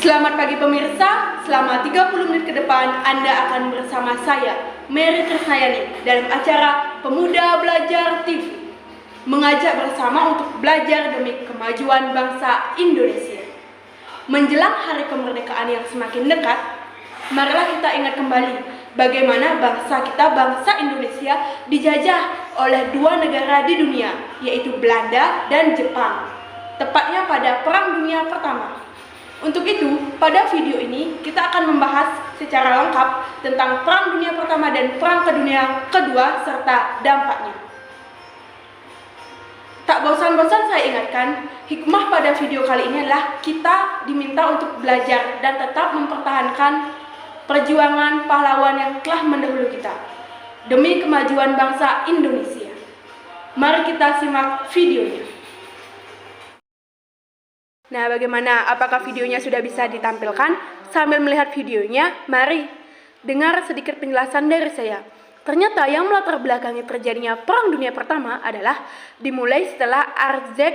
Selamat pagi pemirsa, selama 30 menit ke depan Anda akan bersama saya, Mary Tresnayani, dalam acara Pemuda Belajar TV, mengajak bersama untuk belajar demi kemajuan bangsa Indonesia. Menjelang hari kemerdekaan yang semakin dekat, marilah kita ingat kembali bagaimana bangsa kita, bangsa Indonesia, dijajah oleh dua negara di dunia, yaitu Belanda dan Jepang, tepatnya pada Perang Dunia Pertama. Untuk itu, pada video ini kita akan membahas secara lengkap tentang Perang Dunia Pertama dan Perang Dunia Kedua serta dampaknya. Tak bosan-bosan saya ingatkan, hikmah pada video kali ini adalah kita diminta untuk belajar dan tetap mempertahankan perjuangan pahlawan yang telah mendahului kita demi kemajuan bangsa Indonesia. Mari kita simak videonya. Nah, bagaimana? Apakah videonya sudah bisa ditampilkan? Sambil melihat videonya, mari dengar sedikit penjelasan dari saya. Ternyata yang melatar belakangi terjadinya Perang Dunia Pertama adalah dimulai setelah Arzek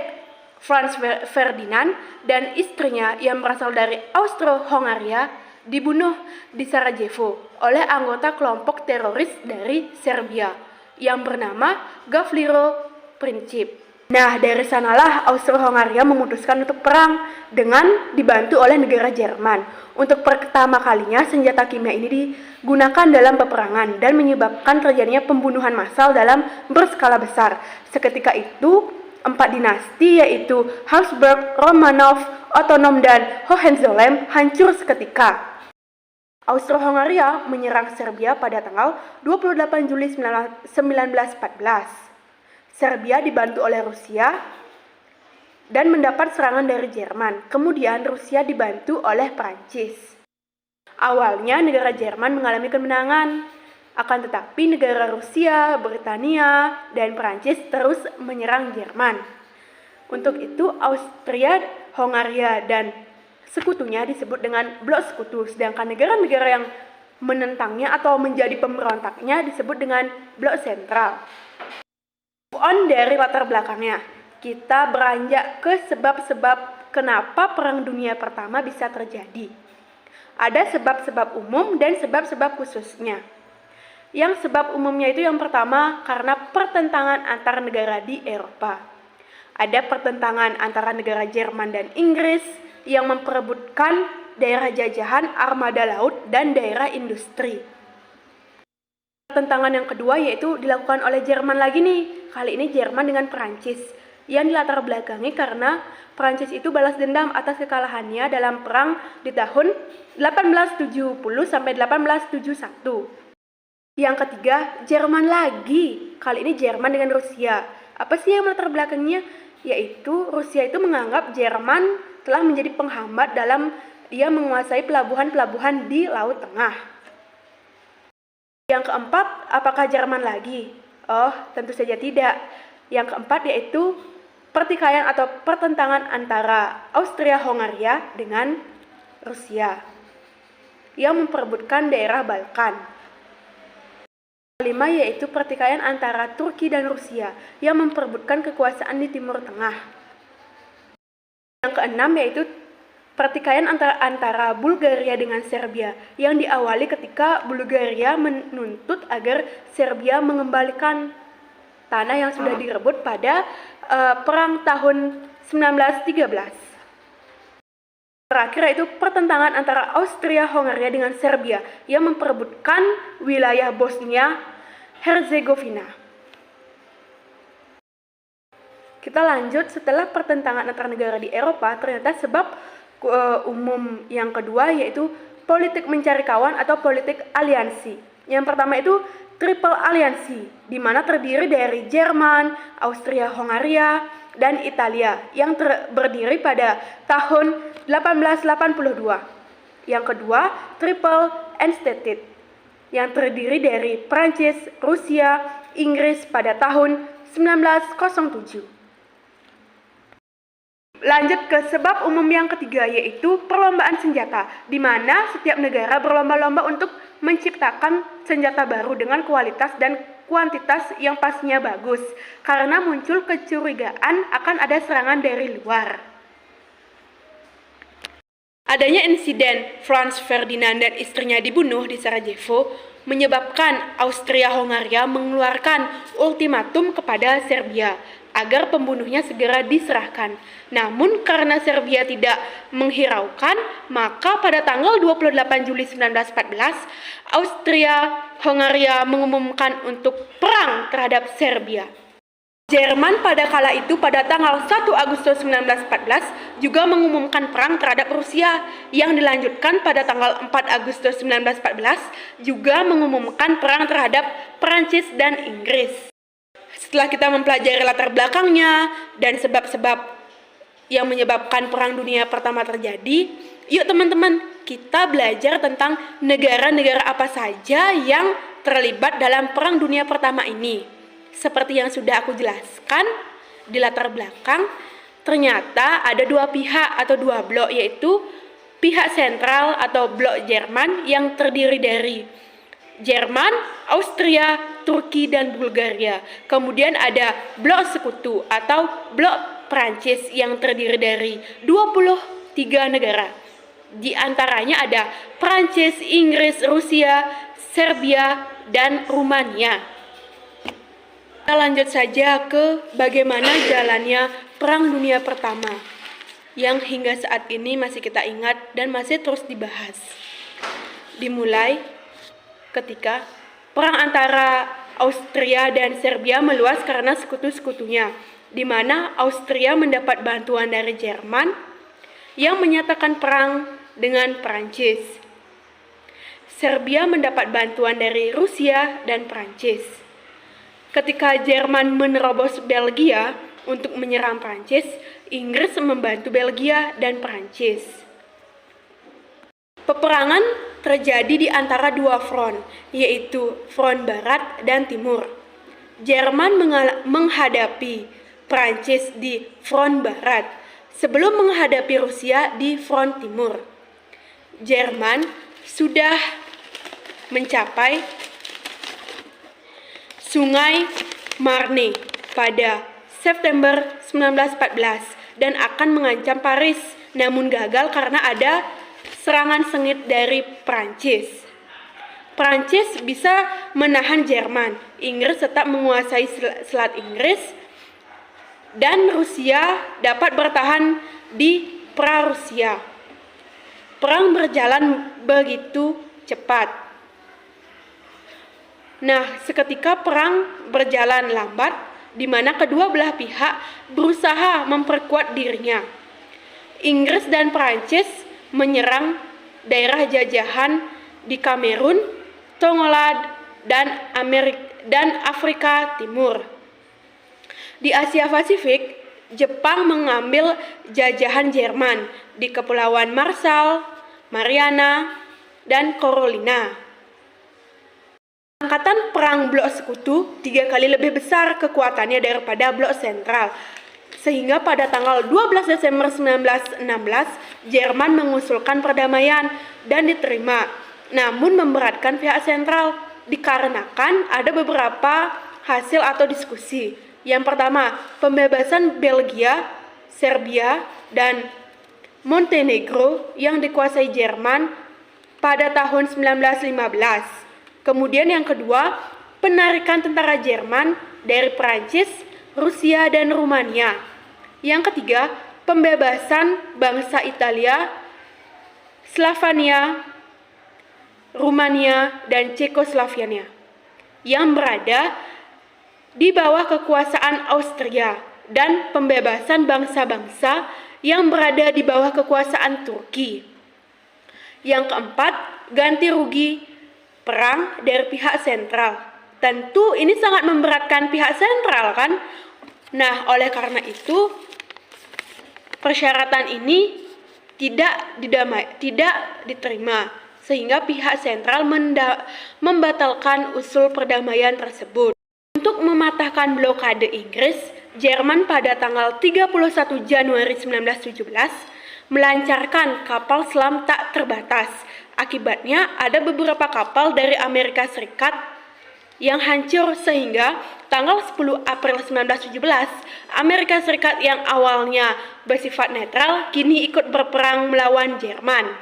Franz Ferdinand dan istrinya yang berasal dari Austro-Hongaria dibunuh di Sarajevo oleh anggota kelompok teroris dari Serbia yang bernama Gavrilo Princip. Nah, dari sanalah Austro-Hongaria memutuskan untuk perang dengan dibantu oleh negara Jerman. Untuk pertama kalinya senjata kimia ini digunakan dalam peperangan dan menyebabkan terjadinya pembunuhan massal dalam berskala besar. Seketika itu, 4 dinasti yaitu Habsburg, Romanov, Ottoman, dan Hohenzollern hancur seketika. Austro-Hongaria menyerang Serbia pada tanggal 28 Juli 1914. Serbia dibantu oleh Rusia dan mendapat serangan dari Jerman. Kemudian Rusia dibantu oleh Prancis. Awalnya negara Jerman mengalami kemenangan, akan tetapi negara Rusia, Britania, dan Prancis terus menyerang Jerman. Untuk itu Austria, Hongaria, dan sekutunya disebut dengan blok sekutu, sedangkan negara-negara yang menentangnya atau menjadi pemberontaknya disebut dengan blok sentral. Dari latar belakangnya, kita beranjak ke sebab-sebab kenapa Perang Dunia Pertama bisa terjadi. Ada sebab-sebab umum dan sebab-sebab khususnya. Yang sebab umumnya itu yang pertama karena pertentangan antar negara di Eropa. Ada pertentangan antara negara Jerman dan Inggris yang memperebutkan daerah jajahan, armada laut, dan daerah industri. Pertentangan yang kedua yaitu dilakukan oleh Jerman lagi nih. Kali ini Jerman dengan Perancis yang dilatar belakangi karena Perancis itu balas dendam atas kekalahannya dalam perang di tahun 1870 sampai 1871. Yang ketiga, Jerman lagi. Kali ini Jerman dengan Rusia. Apa sih yang melatar belakangnya? Yaitu Rusia itu menganggap Jerman telah menjadi penghambat dalam dia menguasai pelabuhan-pelabuhan di Laut Tengah. Yang keempat, apakah Jerman lagi? Oh, tentu saja tidak. Yang keempat yaitu pertikaian atau pertentangan antara Austria-Hongaria dengan Rusia yang memperebutkan daerah Balkan. Kelima yaitu pertikaian antara Turki dan Rusia yang memperebutkan kekuasaan di Timur Tengah. Yang keenam yaitu pertikaian antara Bulgaria dengan Serbia yang diawali ketika Bulgaria menuntut agar Serbia mengembalikan tanah yang sudah direbut pada perang tahun 1913. Terakhir yaitu pertentangan antara Austria-Hongaria dengan Serbia yang memperebutkan wilayah Bosnia-Herzegovina. Kita lanjut, setelah pertentangan antar negara di Eropa, ternyata sebab umum yang kedua yaitu politik mencari kawan atau politik aliansi. Yang pertama itu Triple Aliansi, di mana terdiri dari Jerman, Austria-Hongaria, dan Italia yang berdiri pada tahun 1882. Yang kedua Triple Entente yang terdiri dari Prancis, Rusia, Inggris pada tahun 1907. Lanjut ke sebab umum yang ketiga yaitu perlombaan senjata, di mana setiap negara berlomba-lomba untuk menciptakan senjata baru dengan kualitas dan kuantitas yang pastinya bagus, karena muncul kecurigaan akan ada serangan dari luar. Adanya insiden Franz Ferdinand dan istrinya dibunuh di Sarajevo menyebabkan Austria-Hongaria mengeluarkan ultimatum kepada Serbia agar pembunuhnya segera diserahkan. Namun karena Serbia tidak menghiraukan, maka pada tanggal 28 Juli 1914, Austria-Hongaria mengumumkan untuk perang terhadap Serbia. Jerman pada kala itu pada tanggal 1 Agustus 1914 juga mengumumkan perang terhadap Rusia, yang dilanjutkan pada tanggal 4 Agustus 1914 juga mengumumkan perang terhadap Perancis dan Inggris. Setelah kita mempelajari latar belakangnya dan sebab-sebab yang menyebabkan Perang Dunia Pertama terjadi, yuk teman-teman, kita belajar tentang negara-negara apa saja yang terlibat dalam Perang Dunia Pertama ini. Seperti yang sudah aku jelaskan di latar belakang, ternyata ada dua pihak atau dua blok, yaitu pihak sentral atau blok Jerman yang terdiri dari Jerman, Austria, Turki, dan Bulgaria. Kemudian ada blok sekutu atau blok Prancis yang terdiri dari 23 negara. Di antaranya ada Prancis, Inggris, Rusia, Serbia, dan Rumania. Kita lanjut saja ke bagaimana jalannya Perang Dunia Pertama yang hingga saat ini masih kita ingat dan masih terus dibahas. Dimulai ketika perang antara Austria dan Serbia meluas karena sekutu-sekutunya, di mana Austria mendapat bantuan dari Jerman yang menyatakan perang dengan Prancis. Serbia mendapat bantuan dari Rusia dan Prancis. Ketika Jerman menerobos Belgia untuk menyerang Prancis, Inggris membantu Belgia dan Prancis. Peperangan terjadi di antara dua front, yaitu front barat dan timur. Jerman menghadapi Prancis di front barat sebelum menghadapi Rusia di front timur. Jerman sudah mencapai Sungai Marne pada September 1914 dan akan mengancam Paris, namun gagal karena ada serangan sengit dari Prancis. Prancis bisa menahan Jerman, Inggris tetap menguasai Selat Inggris, dan Rusia dapat bertahan di pra-Rusia. Perang berjalan begitu cepat. Nah, seketika perang berjalan lambat, di mana kedua belah pihak berusaha memperkuat dirinya. Inggris dan Prancis menyerang daerah jajahan di Kamerun, Tongolad, dan Afrika Timur. Di Asia Pasifik, Jepang mengambil jajahan Jerman di Kepulauan Marshall, Mariana, dan Carolina. Angkatan perang blok sekutu 3 kali lebih besar kekuatannya daripada blok sentral. Sehingga pada tanggal 12 Desember 1916, Jerman mengusulkan perdamaian dan diterima. Namun memberatkan pihak sentral dikarenakan ada beberapa hasil atau diskusi. Yang pertama, pembebasan Belgia, Serbia, dan Montenegro yang dikuasai Jerman pada tahun 1915. Kemudian yang kedua, penarikan tentara Jerman dari Prancis, Rusia, dan Rumania. Yang ketiga, pembebasan bangsa Italia, Slavania, Rumania, dan Cekoslovakia yang berada di bawah kekuasaan Austria, dan pembebasan bangsa-bangsa yang berada di bawah kekuasaan Turki. Yang keempat, ganti rugi perang dari pihak sentral. Tentu ini sangat memberatkan pihak sentral kan? Nah, oleh karena itu persyaratan ini tidak diterima, sehingga pihak sentral membatalkan usul perdamaian tersebut. Untuk mematahkan blokade Inggris, Jerman pada tanggal 31 Januari 1917 melancarkan kapal selam tak terbatas. Akibatnya ada beberapa kapal dari Amerika Serikat yang hancur sehingga tanggal 10 April 1917, Amerika Serikat yang awalnya bersifat netral kini ikut berperang melawan Jerman.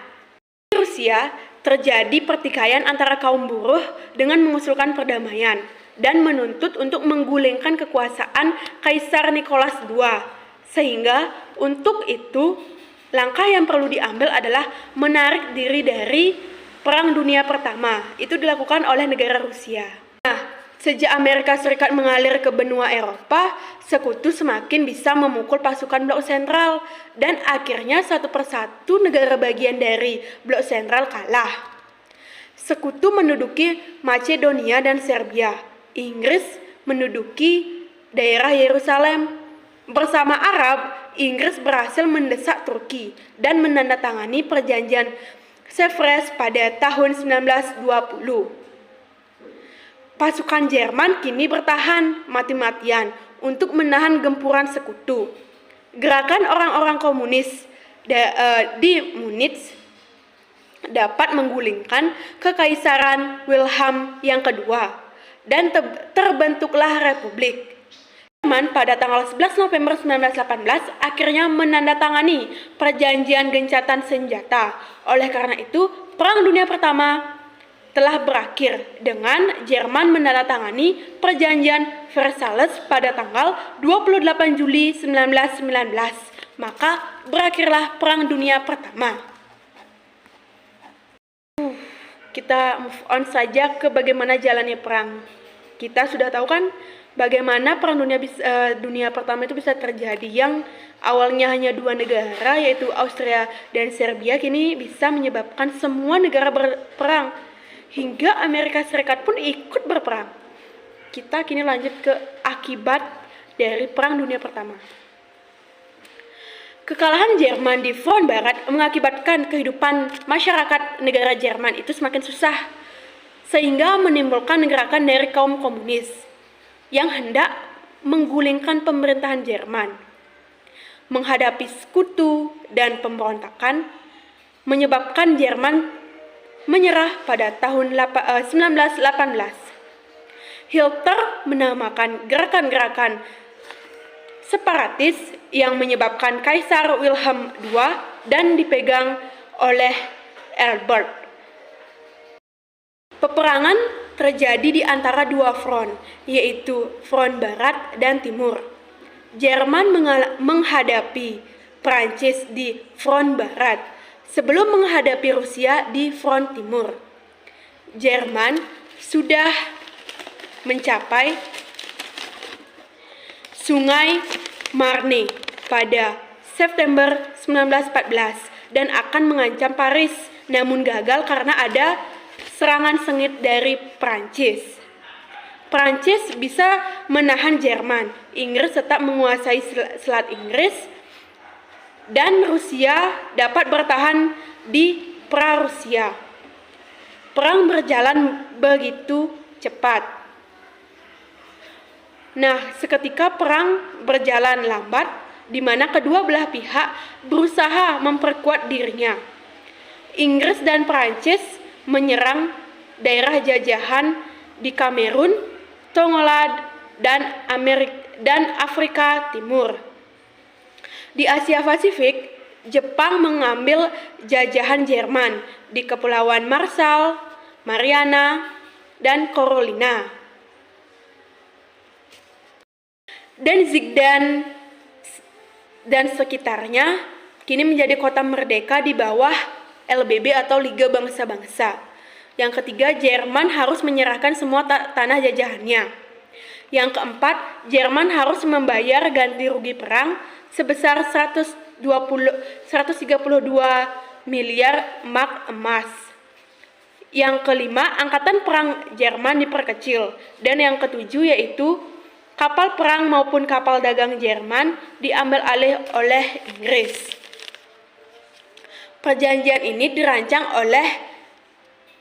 Di Rusia, terjadi pertikaian antara kaum buruh dengan mengusulkan perdamaian dan menuntut untuk menggulingkan kekuasaan Kaisar Nicholas II. Sehingga untuk itu, langkah yang perlu diambil adalah menarik diri dari Perang Dunia Pertama. Itu dilakukan oleh negara Rusia. Nah, sejak Amerika Serikat mengalir ke benua Eropa, Sekutu semakin bisa memukul pasukan Blok Sentral dan akhirnya satu persatu negara bagian dari Blok Sentral kalah. Sekutu menduduki Macedonia dan Serbia. Inggris menduduki daerah Yerusalem. Bersama Arab, Inggris berhasil mendesak Turki dan menandatangani perjanjian Sevres pada tahun 1920. Pasukan Jerman kini bertahan mati-matian untuk menahan gempuran Sekutu. Gerakan orang-orang komunis di Munich dapat menggulingkan Kekaisaran Wilhelm yang kedua dan terbentuklah Republik. Jerman pada tanggal 11 November 1918 akhirnya menandatangani perjanjian gencatan senjata. Oleh karena itu, Perang Dunia Pertama telah berakhir dengan Jerman menandatangani perjanjian Versailles pada tanggal 28 Juli 1919. Maka berakhirlah Perang Dunia Pertama. Kita move on saja ke bagaimana jalannya perang. Kita sudah tahu kan bagaimana Perang Dunia Pertama itu bisa terjadi, yang awalnya hanya dua negara yaitu Austria dan Serbia kini bisa menyebabkan semua negara berperang. Hingga Amerika Serikat pun ikut berperang. Kita kini lanjut ke akibat dari Perang Dunia Pertama. Kekalahan Jerman di front barat mengakibatkan kehidupan masyarakat negara Jerman itu semakin susah, sehingga menimbulkan gerakan dari kaum komunis yang hendak menggulingkan pemerintahan Jerman. Menghadapi Sekutu dan pemberontakan menyebabkan Jerman menyerah pada tahun 1918. Hitler menamakan gerakan-gerakan separatis yang menyebabkan Kaisar Wilhelm II dan dipegang oleh Albert. Peperangan terjadi di antara dua front, yaitu front barat dan timur. Jerman menghadapi Prancis di front barat sebelum menghadapi Rusia di front timur. Jerman sudah mencapai Sungai Marne pada September 1914 dan akan mengancam Paris, namun gagal karena ada serangan sengit dari Prancis. Prancis bisa menahan Jerman. Inggris tetap menguasai Selat Inggris dan Rusia dapat bertahan di pra-Rusia. Perang berjalan begitu cepat. Nah, seketika perang berjalan lambat, di mana kedua belah pihak berusaha memperkuat dirinya. Inggris dan Prancis menyerang daerah jajahan di Kamerun, Tongolad, dan Afrika Timur. Di Asia Pasifik, Jepang mengambil jajahan Jerman di Kepulauan Marshall, Mariana, dan Carolina. Danzig dan sekitarnya kini menjadi kota merdeka di bawah LBB atau Liga Bangsa-Bangsa. Yang ketiga, Jerman harus menyerahkan semua tanah jajahannya. Yang keempat, Jerman harus membayar ganti rugi perang sebesar 132 miliar mark emas. Yang kelima, angkatan perang Jerman diperkecil. Dan yang ketujuh yaitu kapal perang maupun kapal dagang Jerman diambil alih oleh Inggris. Perjanjian ini dirancang oleh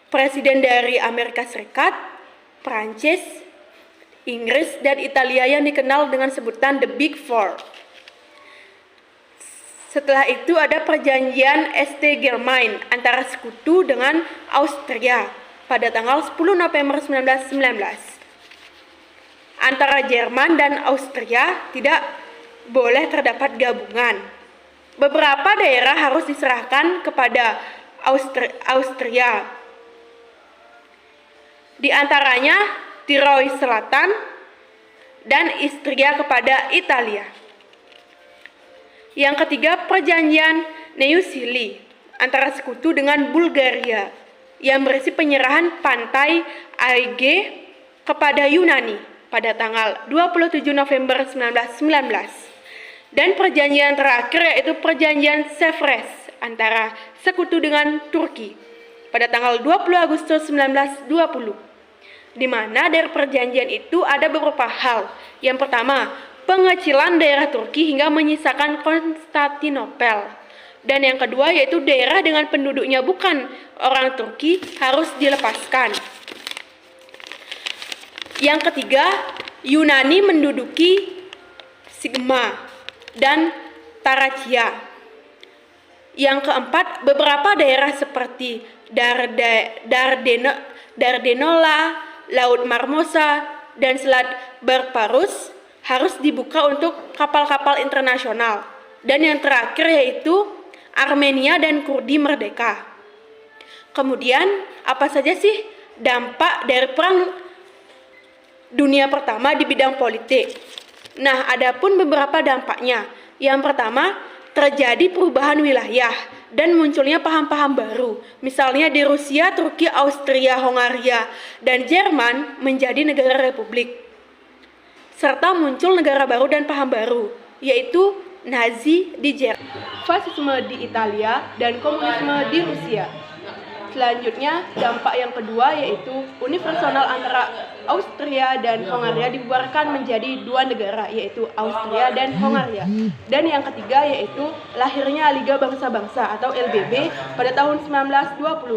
Presiden dari Amerika Serikat, Prancis, Inggris, dan Italia yang dikenal dengan sebutan The Big Four. Setelah itu ada perjanjian St-Germain antara Sekutu dengan Austria pada tanggal 10 November 1919. antara Jerman dan Austria tidak boleh terdapat gabungan. Beberapa daerah harus diserahkan kepada Austria. Di antaranya Tirol Selatan dan Istria kepada Italia. Yang ketiga, perjanjian Neusiedl antara sekutu dengan Bulgaria yang berisi penyerahan pantai Aegean kepada Yunani pada tanggal 27 November 1919. Dan perjanjian terakhir yaitu perjanjian Sevres antara sekutu dengan Turki pada tanggal 20 Agustus 1920. Di mana dari perjanjian itu ada beberapa hal. Yang pertama, pengecilan daerah Turki hingga menyisakan Konstantinopel. Dan yang kedua yaitu daerah dengan penduduknya bukan orang Turki harus dilepaskan. Yang ketiga, Yunani menduduki Sigma dan Tarakia. Yang keempat, beberapa daerah seperti Dardenola, Laut Marmosa, dan Selat Barbarus harus dibuka untuk kapal-kapal internasional. Dan yang terakhir yaitu Armenia dan Kurdi merdeka. Kemudian, apa saja sih dampak dari Perang Dunia Pertama di bidang politik? Nah, ada pun beberapa dampaknya. Yang pertama, terjadi perubahan wilayah dan munculnya paham-paham baru. Misalnya di Rusia, Turki, Austria, Hongaria, dan Jerman menjadi negara republik. Serta muncul negara baru dan paham baru, yaitu Nazi di Jerman, fasisme di Italia, dan komunisme di Rusia. Selanjutnya, dampak yang kedua yaitu Uni Federal antara Austria dan Hongaria dibubarkan menjadi dua negara, yaitu Austria dan Hongaria. Dan yang ketiga yaitu lahirnya Liga Bangsa-Bangsa atau LBB pada tahun 1920.